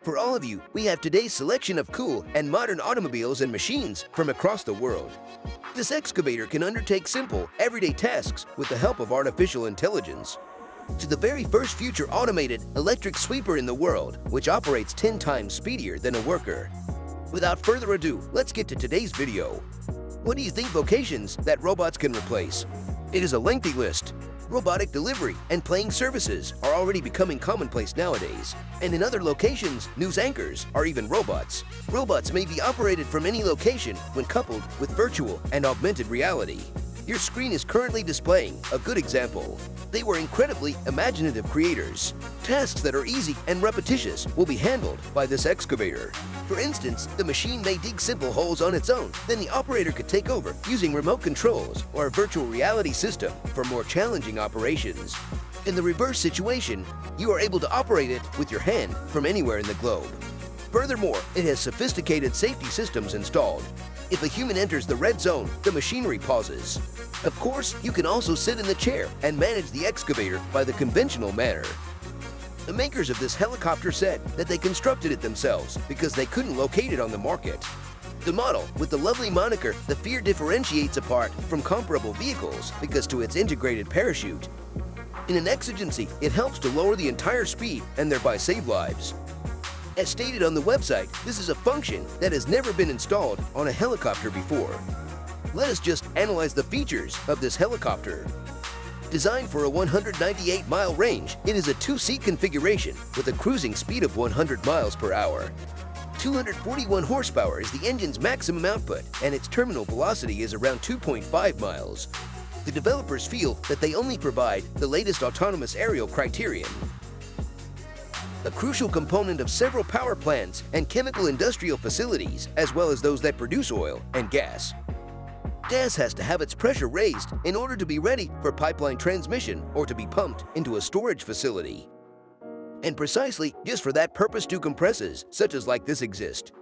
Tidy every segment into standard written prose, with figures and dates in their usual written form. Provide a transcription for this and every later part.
For all of you, we have today's selection of cool and modern automobiles and machines from across the world. This excavator can undertake simple, everyday tasks with the help of artificial intelligence. To the very first future automated electric sweeper in the world, which operates 10 times speedier than a worker. Without further ado, let's get to today's video. What do you think vocations that robots can replace? It is a lengthy list. Robotic delivery and playing services are already becoming commonplace nowadays. And in other locations, news anchors are even robots. Robots may be operated from any location when coupled with virtual and augmented reality. Your screen is currently displaying a good example. They were incredibly imaginative creators. Tasks that are easy and repetitious will be handled by this excavator. For instance, the machine may dig simple holes on its own, then the operator could take over using remote controls or a virtual reality system for more challenging operations. In the reverse situation, you are able to operate it with your hand from anywhere in the globe. Furthermore, it has sophisticated safety systems installed. If a human enters the red zone, the machinery pauses. Of course, you can also sit in the chair and manage the excavator by the conventional manner. The makers of this helicopter said that they constructed it themselves because they couldn't locate it on the market. The model, with the lovely moniker Zefhir, differentiates apart from comparable vehicles because to its integrated parachute. In an exigency, it helps to lower the entire speed and thereby save lives. As stated on the website, this is a function that has never been installed on a helicopter before. Let us just analyze the features of this helicopter. Designed for a 198-mile range, it is a two-seat configuration with a cruising speed of 100 miles per hour. 241 horsepower is the engine's maximum output, and its terminal velocity is around 2.5 miles. The developers feel that they only provide the latest autonomous aerial criterion. A crucial component of several power plants and chemical industrial facilities, as well as those that produce oil and gas. Gas has to have its pressure raised in order to be ready for pipeline transmission or to be pumped into a storage facility. And precisely just for that purpose do compressors, such as like this, exist.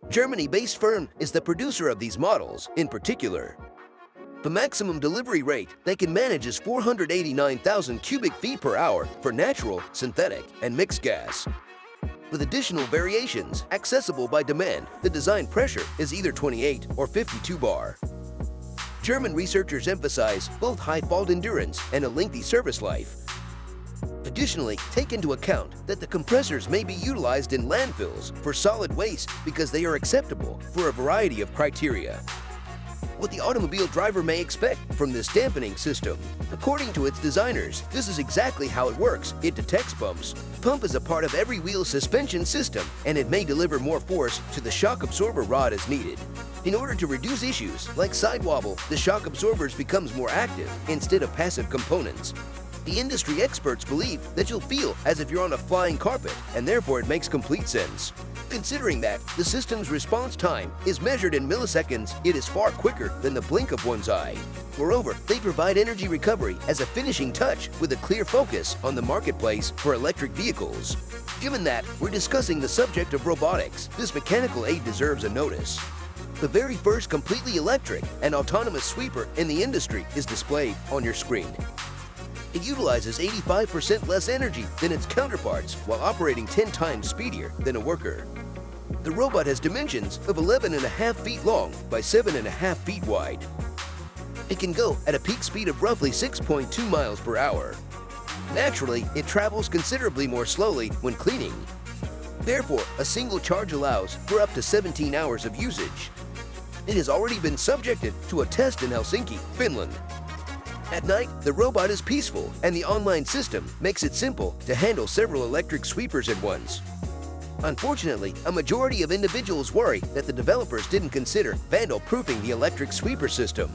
Germany-based firm is the producer of these models in particular. The maximum delivery rate they can manage is 489,000 cubic feet per hour for natural, synthetic, and mixed gas. With additional variations accessible by demand, the design pressure is either 28 or 52 bar. German researchers emphasize both high fault endurance and a lengthy service life. Additionally, take into account that the compressors may be utilized in landfills for solid waste because they are acceptable for a variety of criteria. What the automobile driver may expect from this dampening system. According to its designers, this is exactly how it works. It detects bumps. Pump is a part of every wheel's suspension system, and it may deliver more force to the shock absorber rod as needed. In order to reduce issues like side wobble, the shock absorbers becomes more active instead of passive components. The industry experts believe that you'll feel as if you're on a flying carpet, and therefore it makes complete sense. Considering that the system's response time is measured in milliseconds, it is far quicker than the blink of one's eye. Moreover, they provide energy recovery as a finishing touch with a clear focus on the marketplace for electric vehicles. Given that we're discussing the subject of robotics, this mechanical aid deserves a notice. The very first completely electric and autonomous sweeper in the industry is displayed on your screen. It utilizes 85% less energy than its counterparts while operating 10 times speedier than a worker. The robot has dimensions of 11.5 feet long by 7.5 feet wide. It can go at a peak speed of roughly 6.2 miles per hour. Naturally, it travels considerably more slowly when cleaning. Therefore, a single charge allows for up to 17 hours of usage. It has already been subjected to a test in Helsinki, Finland. At night, the robot is peaceful, and the online system makes it simple to handle several electric sweepers at once. Unfortunately, a majority of individuals worry that the developers didn't consider vandal-proofing the electric sweeper system.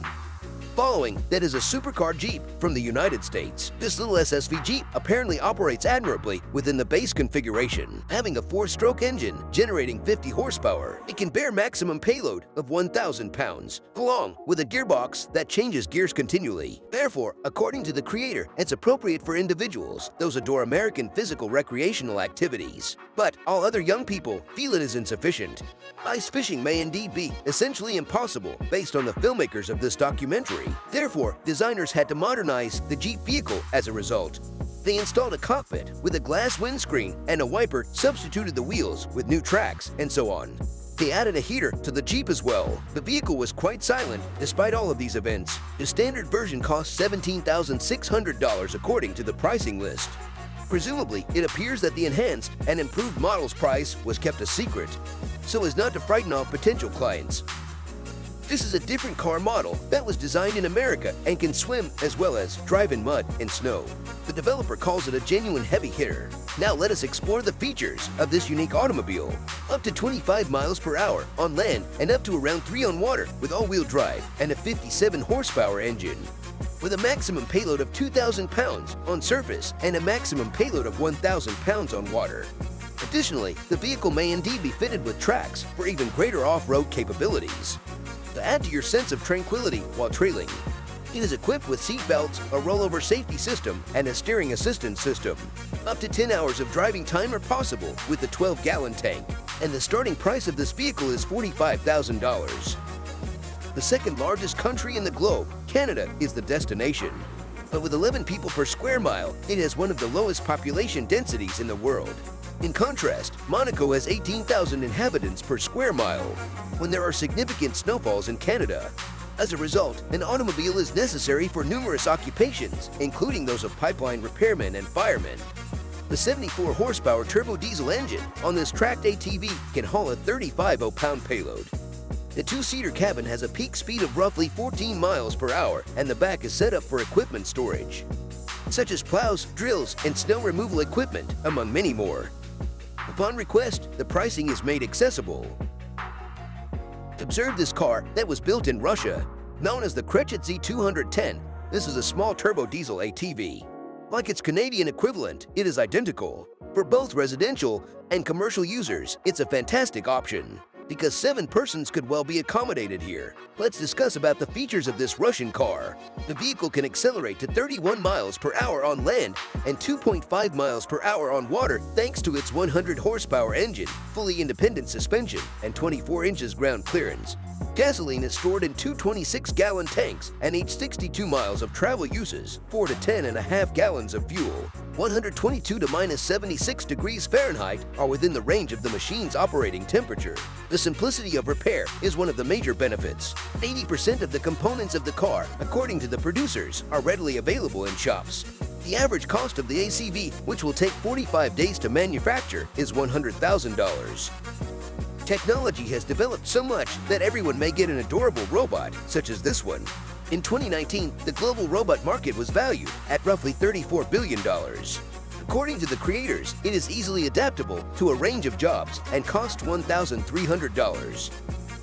Following that is a supercar Jeep from the United States. This little SSV Jeep apparently operates admirably within the base configuration. Having a 4-stroke engine generating 50 horsepower, it can bear maximum payload of 1,000 pounds, along with a gearbox that changes gears continually. Therefore, according to the creator, it's appropriate for individuals those adore American physical recreational activities. But all other young people feel it is insufficient. Ice fishing may indeed be essentially impossible based on the filmmakers of this documentary. Therefore, designers had to modernize the Jeep vehicle as a result. They installed a cockpit with a glass windscreen and a wiper, substituted the wheels with new tracks, and so on. They added a heater to the Jeep as well. The vehicle was quite silent despite all of these events. The standard version cost $17,600 according to the pricing list. Presumably, it appears that the enhanced and improved model's price was kept a secret, so as not to frighten off potential clients. This is a different car model that was designed in America and can swim as well as drive in mud and snow. The developer calls it a genuine heavy hitter. Now let us explore the features of this unique automobile. Up to 25 miles per hour on land and up to around 3 on water with all-wheel drive and a 57 horsepower engine. With a maximum payload of 2,000 pounds on surface and a maximum payload of 1,000 pounds on water. Additionally, the vehicle may indeed be fitted with tracks for even greater off-road capabilities. To add to your sense of tranquility while trailing, it is equipped with seat belts, a rollover safety system, and a steering assistance system. Up to 10 hours of driving time are possible with the 12-gallon tank, and the starting price of this vehicle is $45,000. The second largest country in the globe, Canada, is the destination. But with 11 people per square mile, it has one of the lowest population densities in the world. In contrast, Monaco has 18,000 inhabitants per square mile, when there are significant snowfalls in Canada. As a result, an automobile is necessary for numerous occupations, including those of pipeline repairmen and firemen. The 74 horsepower turbo diesel engine on this tracked ATV can haul a 35-pound payload. The two-seater cabin has a peak speed of roughly 14 miles per hour, and the back is set up for equipment storage, such as plows, drills, and snow removal equipment, among many more. Upon request, the pricing is made accessible. Observe this car that was built in Russia. Known as the KRECHET Z210, this is a small turbo diesel ATV. Like its Canadian equivalent, it is identical. For both residential and commercial users, it's a fantastic option, because 7 persons could well be accommodated here. Let's discuss about the features of this Russian car. The vehicle can accelerate to 31 miles per hour on land and 2.5 miles per hour on water thanks to its 100 horsepower engine, fully independent suspension, and 24 inches ground clearance. Gasoline is stored in 2 26-gallon tanks, and each 62 miles of travel uses 4 to 10.5 gallons of fuel. 122 to -76 degrees Fahrenheit are within the range of the machine's operating temperature. The simplicity of repair is one of the major benefits. 80% of the components of the car, according to the producers, are readily available in shops. The average cost of the ACV, which will take 45 days to manufacture, is $100,000. Technology has developed so much that everyone may get an adorable robot, such as this one. In 2019, the global robot market was valued at roughly $34 billion. According to the creators, it is easily adaptable to a range of jobs and costs $1,300.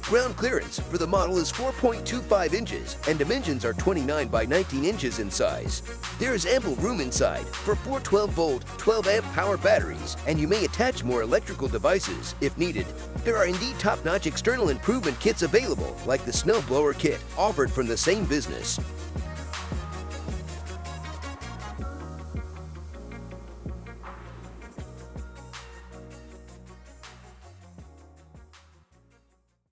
Ground clearance for the model is 4.25 inches and dimensions are 29 by 19 inches in size. There is ample room inside for 4 12-volt, 12-amp power batteries, and you may attach more electrical devices if needed. There are indeed top-notch external improvement kits available, like the snowblower kit offered from the same business.